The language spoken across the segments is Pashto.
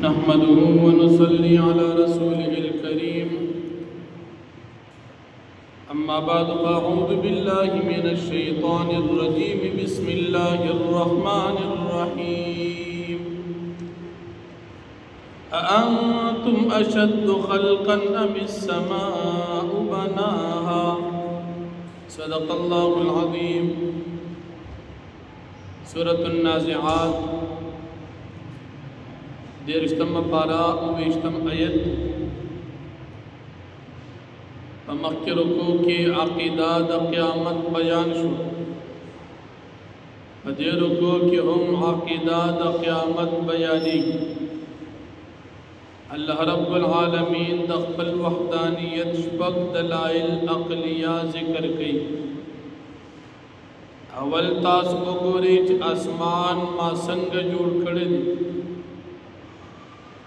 نحمده ونصلي على رسوله الكريم أما بعد فأعوذ بالله من الشيطان الرجيم بسم الله الرحمن الرحيم أأنتم أشد خلقا أم السماء بناها صدق الله العظيم سورة النازعات دیرشتم پارا ویشتم آیت مخی رکو کی عقیدہ دا قیامت بیان شو دی رکو کی ہم عقیدہ دا قیامت بیانی اللہ رب العالمین دا خپل وحدانیت شپک دلائل عقلیہ ذکر کی اول تاس کو گوریچ اسمان ما سنگ جوڑ کھڑے دی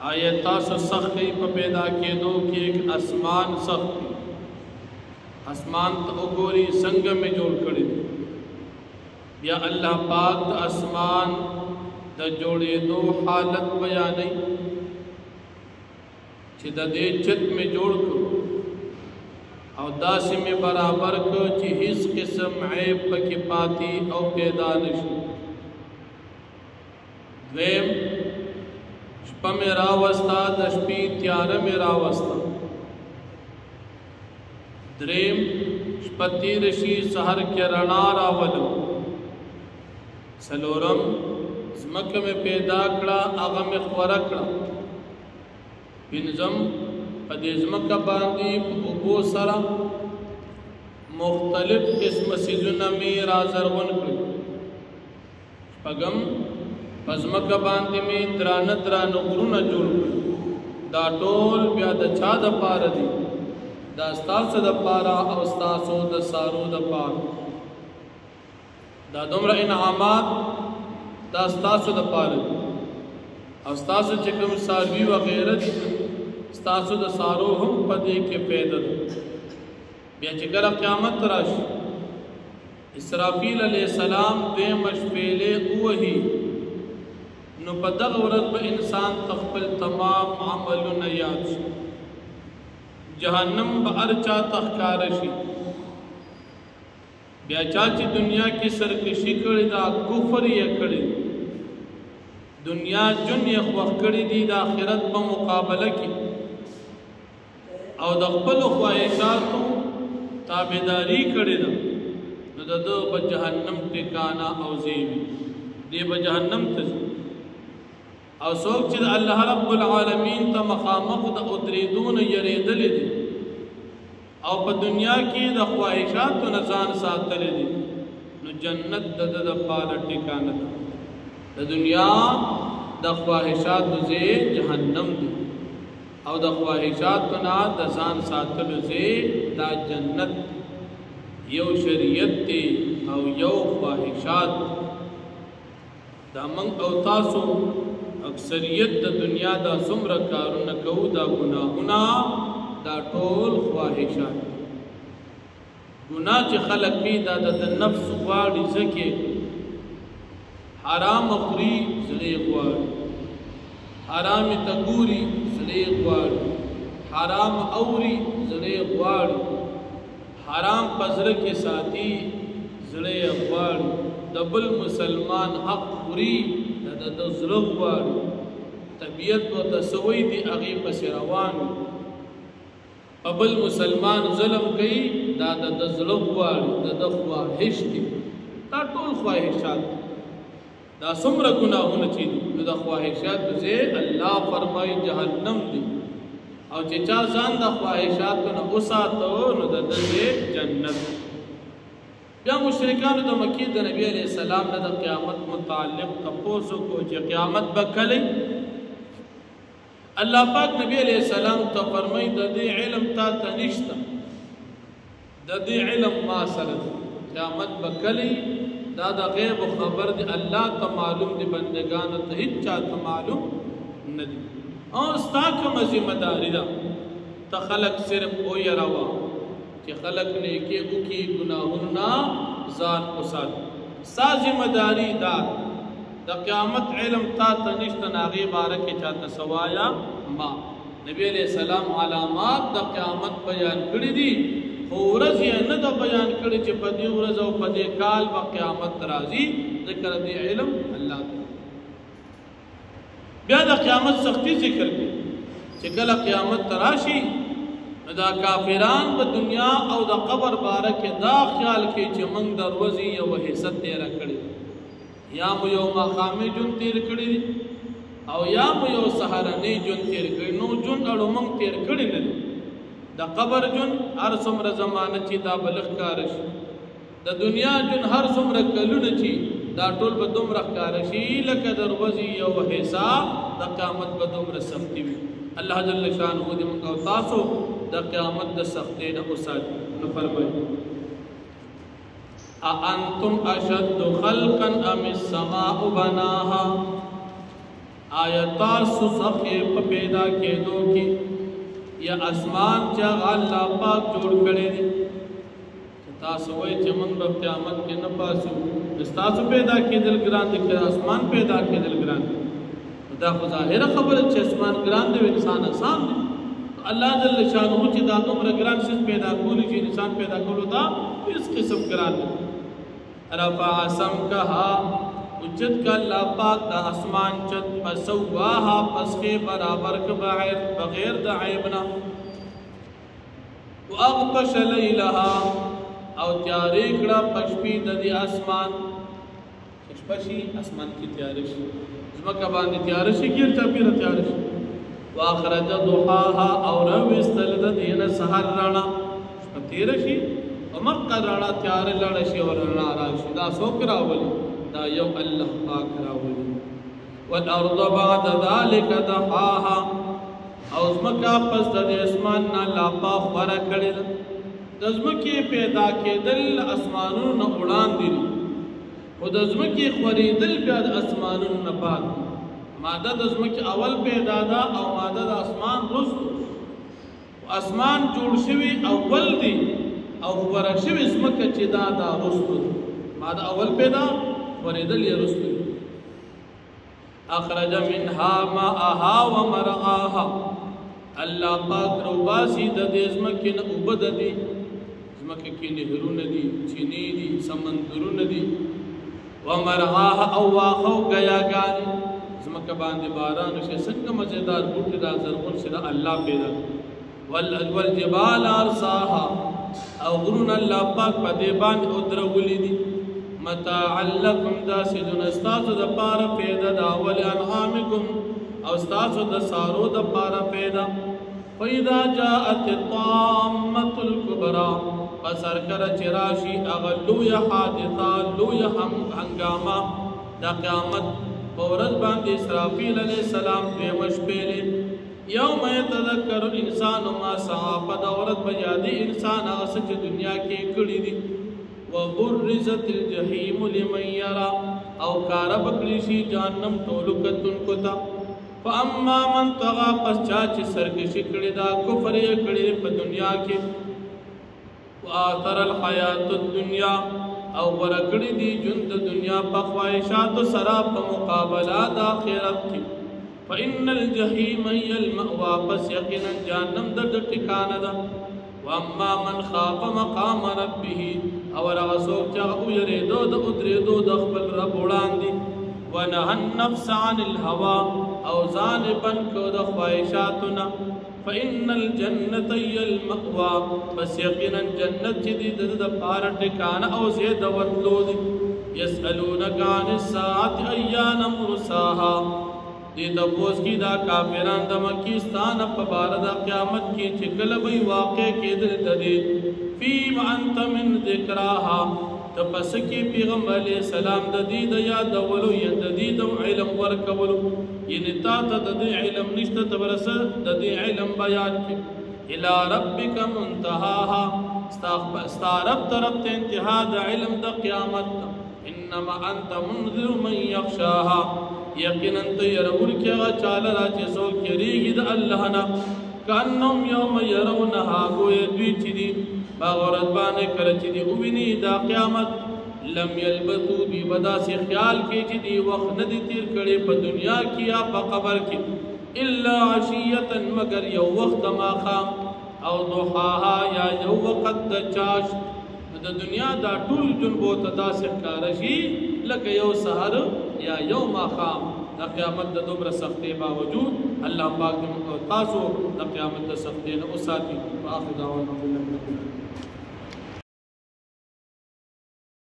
آیت تاسو سختی پا پیدا کے دو کہ ایک اسمان سختی اسمان تو گوری سنگ میں جوڑ کڑے یا اللہ پاک دا اسمان دا جوڑے دو حالت بیانی چی دا دے چت میں جوڑ کرو او داسی میں برابر کو چی ہس قسم عیب پکی پاتی او پیدا نشو دویم شپا میں راوستا دشپی تیار میں راوستا دریم شپا تیرشی سہر کے رنا راولو سلورم زمک میں پیدا کڑا آغا میں خورکڑا پنزم پدی زمک باندی پبو سرا مختلف قسم سیزن میں رازرغن کڑی شپگم پزمک باندی میں دران غرون جوڑ کر دا ټول بیا دا چا دا پارا دی دا استاسو دا پارا او استاسو دا سارو دا پارا دا دمرا انعامات دا استاسو دا پارا دی او استاسو چکم ساروی وغیرہ دی استاسو دا سارو ہم پدے کے پیدا دی بیا چکر قیامت راشی اسرافیل علیہ السلام دے مشپیلے اوہی نو پا دغ ورد با انسان تخپل تمام عملون یاد شی جہنم با ارچا تخکارشی بیا چاچی دنیا کی سرکشی کردی دا کفر یہ کردی دنیا جن یہ خوخ کردی دی دا آخرت با مقابلہ کی او دا خپل خواہشاتو تابداری کردی دا نو دا دو با جہنم ٹکانا او زیبی دی با جہنم تزی او سوک چید اللہ رب العالمین تا مخامق دا ادریدون یریدلی دی او پا دنیا کی دا خواہشات و نزان ساتلی دی نو جنت دا دا پالا ٹکانا دا دنیا دا خواہشات زی جہنم دی او دا خواہشات نا دا زان ساتلو زی دا جنت یو شریعت تی او یو خواہشات دا منگ او تاسو اکثریت دا دنیا دا سمر کارون کو دا گناہونا دا ټول خواہشات گناہ چی خلق کی دا دا نفس غاڑی زکی حرام اخری زلی غاڑی حرام تگوری زلی غاڑی حرام اوری زلی غاڑی حرام پزر کے ساتھی زلی غاڑی دبل مسلمان حق خوری دا ظلم وارو طبیعت و تسوی دی اغیب سروانو قبل مسلمان ظلم کئی دا ظلم وارو دا خواہش دی دا طول خواہشات دا سمر گناہون چیدی دا خواہشات زی اللہ فرمائی جہنم دی او چچا زان دا خواہشات نا اساتو نو دا زی جنت یا مشرکانو دا مکی دا نبی علیہ السلام دا قیامت متعلق تپوسو کو چی قیامت بکلی اللہ پاک نبی علیہ السلام تا فرمائی دا دی علم تا تنشتا دا دی علم ما سرد قیامت بکلی دا دا غیب و خبر دی اللہ تا معلوم دی بندگان تا ہچا تا معلوم ندی اور استاکم ذمہ داری دا تا خلق صرف او یروا کہ خلق نے کہ اکی گناہنا زان اساد سا ذمہ داری دار د قیامت علم تا ته نشته ناغي باره کې چاته سوایا ما نبی علیہ السلام علامات د قیامت بیان کړی دي خو ورځ یې نه د بیان کړی چې په دې ورځ او په دې کال به قیامت راځي ذکر دې علم الله تعالی بیا د قیامت سختی ذکر کړي چې کله قیامت راشي دا کافران په دنیا او د قبر باره کې دا خیال کوي چې موږ د ورځې یو حصہ تیره کړې یا مو یو ماښامي ژوند تیر کړی او یا مو یو سهارنی ژوند تیر کړی نو ژوند اړو موږ تیر کړی نه د قبر ژوند هر څومره زمانه چې دا به لږ ښکاره شي د دنیا ژوند هر څومره کلونه چې دا ټول به دومره ښکاره شي لکه د ورځې یو حصہ د قیامت به دومره سختي وي الله جل شانه دې موږ او تاسو د قیامت د سختۍ نه وساتي نو فرمایي اانتم اشد خلقا ام السماء بناها آیا تاسو سخی په پیدا کېدو کې یا اسمان چې الله پاک جوړ کړی دی تاسو وایي چې موږ په قیامت کې نه پاسو تاسو پیدا کېدل ګران دي که اسمان پیدا کېدل ګران دي دا خو ظاهره خبره چې اسمان ګران دی انسان آسان دی الله جل شانه چې دا دومره ګران شي پیدا کولی چې انسان پیدا کولو دا هیڅ قسم ګران دی رفع سمکها اجت کا اللہ پاک دا اسمان چت فسواها پسخے برابر کا بغیر دا عیبنا واغطش لیلها او تیاری کڑا پشپی دا دی اسمان پشپشی اسمان کی تیارشی زمکہ باندی تیارشی گیر چاپیر تیارشی واخرج ضحاها او روستل دا دین سحر رانا تیرشی ومقر رانا تیار لڑشی اور رانا راشی دا سوک راولی دا یو اللہ پاک راولی والارض بعد ذالک دحاها او زمکا پس دا دی اسمان نا لاپا خورا کڑی دا دزمکی پیدا کے دل اسمانون نا اڑان دیلی و دزمکی خوری دل بیاد اسمانون نا پاک مادہ دزمکی اول پیدا دا او مادہ دا اسمان رست اسمان جوڑ شوی اول دی او ورشوی زمکا چی دا دا رست مادہ اول پیدا وریدل یا رست اخرج منها ماءها ومرعاها اللہ پاک روباسی دا دی زمکن اوبد دی زمکن نهرون دی چینی دی سمندرون دی ومرعاها او واخو گیا گانی زمکہ باندی باران شے سنگ مزیدار بوٹی دا زرغن شدہ اللہ پیدا والجبال ارساها او غرون اللہ پاک پا دیبان ادرولی دی متاعا لکم دا سیدون استاسو دا پارا پیدا دا ولی انعامکم او استاسو دا سارو دا پارا پیدا فَإِذَا جَاءَتِ الطَّامَّةُ الْكُبْرَى پسر کر چراشی اغلو یا حادثہ لو یا ہنگامہ دا قیامت بورد باند اسرافیل علیہ السلام پیمش پیلے یوم یتذکر انسان ما سعا پا دورت بجادی انسان آسچ دنیا کی کڑی دی وَبُرِّزَتِ الْجَحِيمُ لِمَنْ يَرَى او کارا بکلیشی جانم تولکتن کتا فَأَمَّا مَنْ تَغَا پس چاچ سرکشی کڑی دا کفر کڑی پا دنیا کی وَآثَرَ الْحَيَاةُ الدُّنْيَا او ورکڑی دی جند دنیا پا خواہشات و سراب پا مقابلات آخرت کی فَإِنَّ الْجَحِيمَ هِيَ الْمَأْوَى پس یقینا جانم درد ٹکانا دا وَأَمَّا مَنْ خَافَ مَقَامَ رَبِّهِ اور اغسوک چاہو یریدو دا ادریدو دا خبر رب اڑان دی وَنَهَا النَّفْسَ عَنِ الْهَوَى او ذانباً کو دا خواہشاتنا فَإِنَّ الْجَنَّةَ هِيَ الْمَأْوَى بس یقینا جنت چی دی دا پارا ٹکانا او زید ورلو دی يَسْأَلُونَكَ عَنِ السَّاعَةِ أَيَّانَ مُرْسَاهَا دی تپوس کی دا کافران دا مکیستان اپا باردا قیامت کی چکل بی واقع کی دل ددید فیم انت من ذکراها تپسکی پیغمبر علیہ السلام ددید یا دولو یا ددید علم ورکولو یعنی تا ددی علم نشت تبرس ددی علم بیان کی الى ربک منتہاها استا رب طرف انتہا دا علم دا قیامت انما انت منذر من یخشاها یقینا تیرون کیا چالا راچے سو کریگی دا اللہ نا کانم یوم یرونها گوئے دوی چی دی باغورت بانے کرچی دی اوینی دا قیامت لم یلبثو دی بدا سے خیال کی چی دی وقت ندی تیر کڑے پا دنیا کی یا پا قبر کی الا عشیتا مگر یو وقت ما خام او ضحاها یا یو وقت دا چاش دا دنیا دا طول جنبو تدا سے کارشی لکه یو سحر یا یو ما خام دا قیامت دا دوبر سختے باوجود اللہ پاک تاسو دا قیامت دا سختے نا اساتی فآخر دعوانا